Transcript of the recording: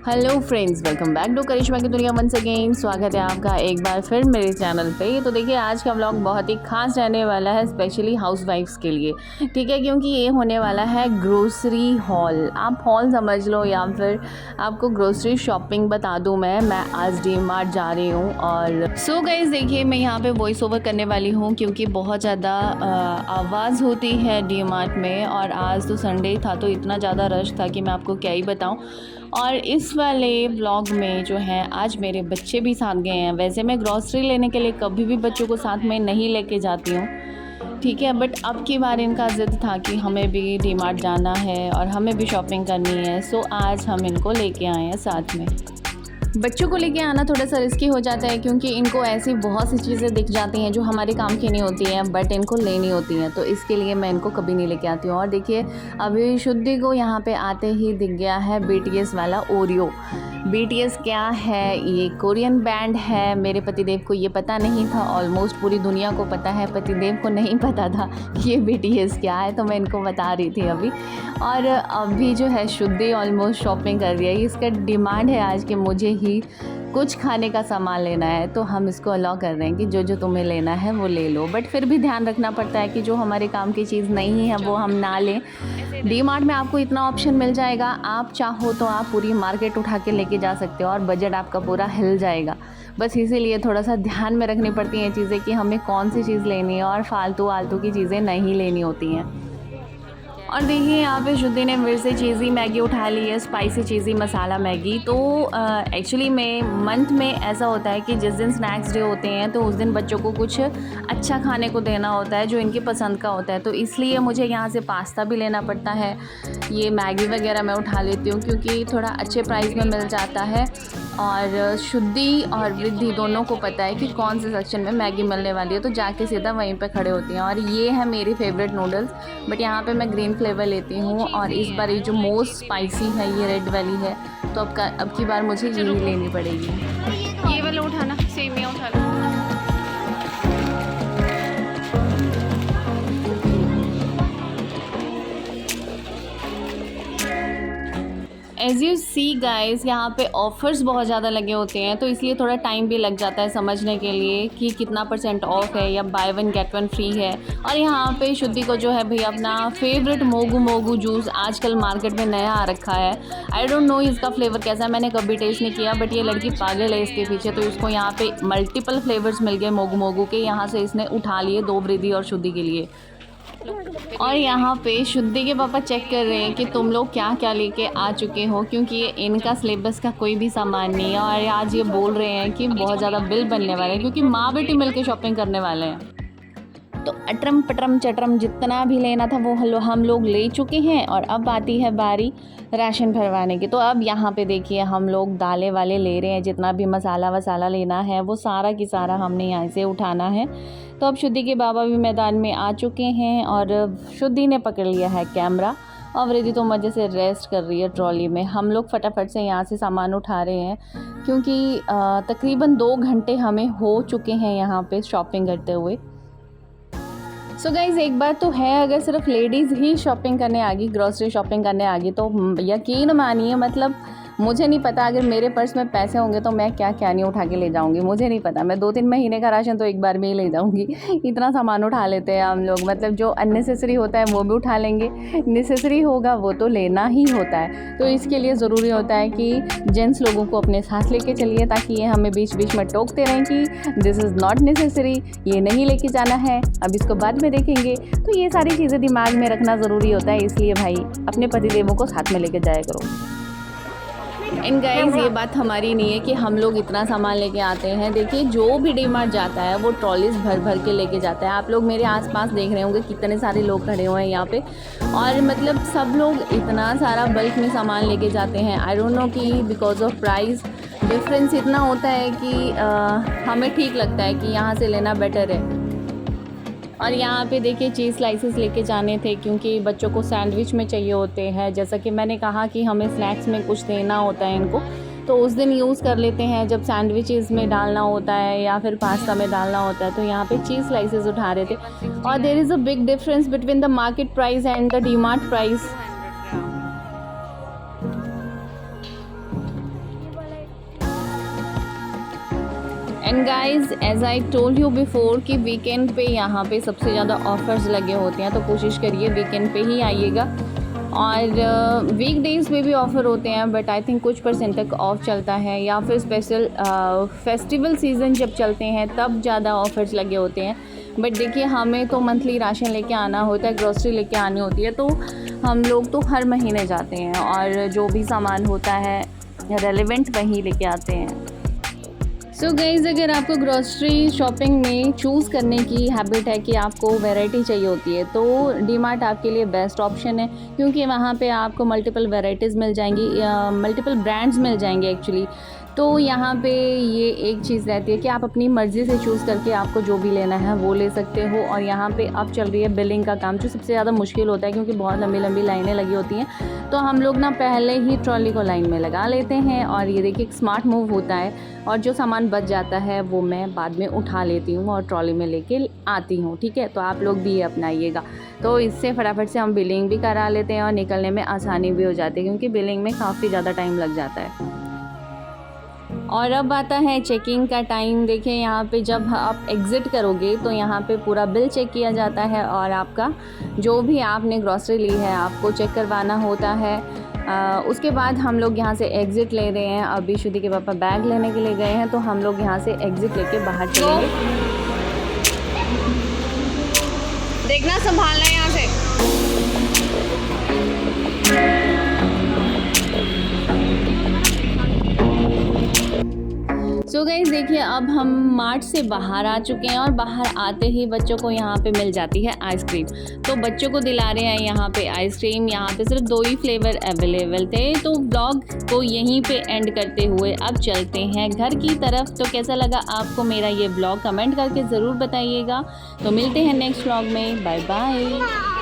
Hello friends, welcome back to Karishma की दुनिया once again. स्वागत है आपका एक बार फिर मेरे चैनल पे। तो देखिए, आज का व्लॉग बहुत ही खास रहने वाला है, स्पेशली हाउसवाइफ्स के लिए, ठीक है, क्योंकि ये होने वाला है ग्रोसरी हॉल। आप हॉल समझ लो या फिर आपको ग्रोसरी शॉपिंग बता दूँ। मैं आज डी मार्ट जा रही हूँ और सो गाइस देखिए, मैं यहाँ पे वॉइस ओवर करने वाली हूँ क्योंकि बहुत ज़्यादा आवाज़ होती है डी मार्ट में। और आज तो संडे था तो इतना ज़्यादा रश था कि मैं आपको क्या ही बताऊँ। और इस वाले व्लॉग में जो है आज मेरे बच्चे भी साथ गए हैं। वैसे मैं ग्रॉसरी लेने के लिए कभी भी बच्चों को साथ में नहीं लेके जाती हूँ, ठीक है, बट अब की बार इनका ज़िद था कि हमें भी डी मार्ट जाना है और हमें भी शॉपिंग करनी है। सो आज हम इनको लेके आए हैं साथ में। बच्चों को लेके आना थोड़ा सा रिस्की हो जाता है क्योंकि इनको ऐसी बहुत सी चीज़ें दिख जाती हैं जो हमारे काम की नहीं होती हैं बट इनको लेनी होती हैं, तो इसके लिए मैं इनको कभी नहीं लेके आती हूँ। और देखिए, अभी शुद्धि को यहाँ पे आते ही दिख गया है BTS वाला ओरियो। BTS क्या है? ये कोरियन बैंड है। मेरे पतिदेव को ये पता नहीं था, ऑलमोस्ट पूरी दुनिया को पता है, पतिदेव को नहीं पता था कि ये BTS क्या है, तो मैं इनको बता रही थी अभी। और अभी जो है शुद्धि ऑलमोस्ट शॉपिंग कर रही है। इसका डिमांड है आज कि मुझे ही कुछ खाने का सामान लेना है, तो हम इसको अलाउ कर रहे हैं कि जो जो तुम्हें लेना है वो ले लो, बट फिर भी ध्यान रखना पड़ता है कि जो हमारे काम की चीज़ नहीं है वो हम ना लें। डी मार्ट में आपको इतना ऑप्शन मिल जाएगा, आप चाहो तो आप पूरी मार्केट उठा के लेके जा सकते हो और बजट आपका पूरा हिल जाएगा। बस इसीलिए थोड़ा सा ध्यान में रखनी पड़ती हैं चीज़ें कि हमें कौन सी चीज़ लेनी है और फालतू आलतू की चीज़ें नहीं लेनी होती हैं। और देखिए, यहाँ पे शुद्धि ने फिर से चीज़ी मैगी उठा ली है, स्पाइसी चीज़ी मसाला मैगी। तो एक्चुअली में मंथ में ऐसा होता है कि जिस दिन स्नैक्स डे होते हैं तो उस दिन बच्चों को कुछ अच्छा खाने को देना होता है जो इनकी पसंद का होता है, तो इसलिए मुझे यहाँ से पास्ता भी लेना पड़ता है। ये मैगी वगैरह मैं उठा लेती हूँ क्योंकि थोड़ा अच्छे प्राइस में मिल जाता है। और शुद्धि और वृद्धि दोनों को पता है कि कौन से सेक्शन में मैगी मिलने वाली है, तो जाके सीधा वहीं पे खड़े होती हैं। और ये है मेरी फेवरेट नूडल्स, बट यहाँ पे मैं ग्रीन फ्लेवर लेती हूँ। और इस बार ये जो मोस्ट स्पाइसी है ये रेड वाली है, तो अब की बार मुझे यही लेनी पड़ेगी। ये वाला उठाना, सेमिया उठा लो। एज़ यू सी गाइस, यहाँ पे ऑफ़र्स बहुत ज़्यादा लगे होते हैं, तो इसलिए थोड़ा टाइम भी लग जाता है समझने के लिए कि कितना % ऑफ है या by one get one free है। और यहाँ पे शुद्धि को जो है भैया अपना फेवरेट मोगू मोगू जूस आजकल मार्केट में नया आ रखा है। आई डोंट नो इसका फ्लेवर कैसा है, मैंने कभी टेस्ट नहीं किया, बट ये लड़की पागल है इसके पीछे। तो इसको यहाँ पे मल्टीपल फ्लेवर्स मिल गए मोगू मोगू के, यहाँ से इसने उठा लिए 2 वृद्धि और शुद्धि के लिए। और यहाँ पे शुद्धि के पापा चेक कर रहे हैं कि तुम लोग क्या क्या लेके आ चुके हो, क्योंकि ये इनका सिलेबस का कोई भी सामान नहीं है। और आज ये बोल रहे हैं कि बहुत ज़्यादा बिल बनने वाले हैं क्योंकि माँ बेटी मिलके शॉपिंग करने वाले हैं। तो अटरम पटरम चटरम जितना भी लेना था वो हम लोग ले चुके हैं। और अब आती है बारी राशन भरवाने की। तो अब यहाँ पे देखिए, हम लोग दालें वाले ले रहे हैं, जितना भी मसाला वसाला लेना है वो सारा की सारा हमने यहाँ से उठाना है। तो अब शुद्धि के बाबा भी मैदान में आ चुके हैं और शुद्धि ने पकड़ लिया है कैमरा और वृद्धि तो मज़े से रेस्ट कर रही है ट्रॉली में। हम लोग फटाफट से यहाँ से सामान उठा रहे हैं क्योंकि तकरीबन 2 घंटे हमें हो चुके हैं यहाँ पे शॉपिंग करते हुए। सो गाइज़, एक बात तो है, अगर सिर्फ लेडीज़ ही शॉपिंग करने आ गई, ग्रॉसरी शॉपिंग करने आ गई, तो यकीन मानिए, मतलब मुझे नहीं पता अगर मेरे पर्स में पैसे होंगे तो मैं क्या क्या नहीं उठा के ले जाऊंगी। मुझे नहीं पता, मैं 2-3 महीने का राशन तो एक बार में ही ले जाऊंगी। इतना सामान उठा लेते हैं हम लोग, मतलब जो अननेसेसरी होता है वो भी उठा लेंगे, नेसेसरी होगा वो तो लेना ही होता है। तो इसके लिए ज़रूरी होता है कि जेंट्स लोगों को अपने साथ लेके चलिए ताकि ये हमें बीच बीच में टोकते रहें कि दिस इज़ नॉट नेसेसरी, ये नहीं लेके जाना है, अब इसको बाद में देखेंगे। तो ये सारी चीज़ें दिमाग में रखना ज़रूरी होता है, इसलिए भाई अपने पतिदेवों को साथ में लेके जाया करो। एंड गाइस, ये बात हमारी नहीं है कि हम लोग इतना सामान लेके आते हैं। देखिए, जो भी डी मार्ट जाता है वो ट्रॉलीज भर भर के लेके जाता है। आप लोग मेरे आसपास देख रहे होंगे कितने सारे लोग खड़े हुए हैं यहाँ पे, और मतलब सब लोग इतना सारा बल्क में सामान लेके जाते हैं। आई डोंट नो कि बिकॉज ऑफ प्राइस डिफरेंस इतना होता है कि हमें ठीक लगता है कि यहाँ से लेना बेटर है। और यहाँ पे देखिए, चीज़ स्लाइसेस लेके जाने थे क्योंकि बच्चों को सैंडविच में चाहिए होते हैं। जैसा कि मैंने कहा कि हमें स्नैक्स में कुछ देना होता है इनको, तो उस दिन यूज़ कर लेते हैं जब सैंडविचेस में डालना होता है या फिर पास्ता में डालना होता है। तो यहाँ पे चीज़ स्लाइसेस उठा रहे थे। और there is a big difference between the market price and the D Mart price. And guys as I told you before कि वीकेंड पे यहाँ पे सबसे ज़्यादा ऑफ़र्स लगे होते हैं, तो कोशिश करिए वीकेंड पे ही आइएगा। और वीक डेज़ पे भी ऑफ़र होते हैं, बट आई थिंक कुछ % तक ऑफ़ चलता है, या फिर स्पेशल फेस्टिवल सीज़न जब चलते हैं तब ज़्यादा ऑफ़र्स लगे होते हैं। बट देखिए, हमें तो मंथली राशन लेके आना होता है, ग्रॉसरी लेके आनी होती है, तो हम लोग तो हर महीने जाते हैं और जो भी सामान होता है रेलेवेंट वही लेके आते हैं। सो गाइज़, अगर आपको ग्रॉसरी शॉपिंग में चूज़ करने की हैबिट है कि आपको वैरायटी चाहिए होती है, तो डीमार्ट आपके लिए बेस्ट ऑप्शन है, क्योंकि वहाँ पे आपको मल्टीपल वैरायटीज़ मिल जाएंगी, मल्टीपल ब्रांड्स मिल जाएंगे एक्चुअली। तो यहाँ पे ये एक चीज़ रहती है कि आप अपनी मर्ज़ी से चूज़ करके आपको जो भी लेना है वो ले सकते हो। और यहाँ पे अब चल रही है बिलिंग का काम, जो सबसे ज़्यादा मुश्किल होता है, क्योंकि बहुत लंबी लंबी लाइनें लगी होती हैं। तो हम लोग ना पहले ही ट्रॉली को लाइन में लगा लेते हैं, और ये देखिए एक स्मार्ट मूव होता है, और जो सामान बच जाता है वो मैं बाद में उठा लेती हूँ और ट्रॉली में लेके आती हूँ। ठीक है, तो आप लोग भी ये अपनाइएगा। तो इससे फटाफट से हम बिलिंग भी करा लेते हैं और निकलने में आसानी भी हो जाती है, क्योंकि बिलिंग में काफ़ी ज़्यादा टाइम लग जाता है। और अब आता है चेकिंग का टाइम। देखिए, यहाँ पे जब आप एग्ज़िट करोगे तो यहाँ पे पूरा बिल चेक किया जाता है, और आपका जो भी आपने ग्रॉसरी ली है आपको चेक करवाना होता है। उसके बाद हम लोग यहाँ से एग्ज़िट ले रहे हैं। अभी श्रुति के पापा बैग लेने के लिए गए हैं, तो हम लोग यहाँ से एग्ज़िट लेके बाहर चलेंगे। देखना, संभालना है यहाँ से। सो गाइस, देखिए अब हम मार्ट से बाहर आ चुके हैं, और बाहर आते ही बच्चों को यहाँ पे मिल जाती है आइसक्रीम। तो बच्चों को दिला रहे हैं यहाँ पे आइसक्रीम। यहाँ पे सिर्फ 2 ही फ्लेवर अवेलेबल थे। तो व्लॉग को यहीं पे एंड करते हुए अब चलते हैं घर की तरफ। तो कैसा लगा आपको मेरा ये व्लॉग, कमेंट करके ज़रूर बताइएगा। तो मिलते हैं नेक्स्ट व्लॉग में। Bye bye.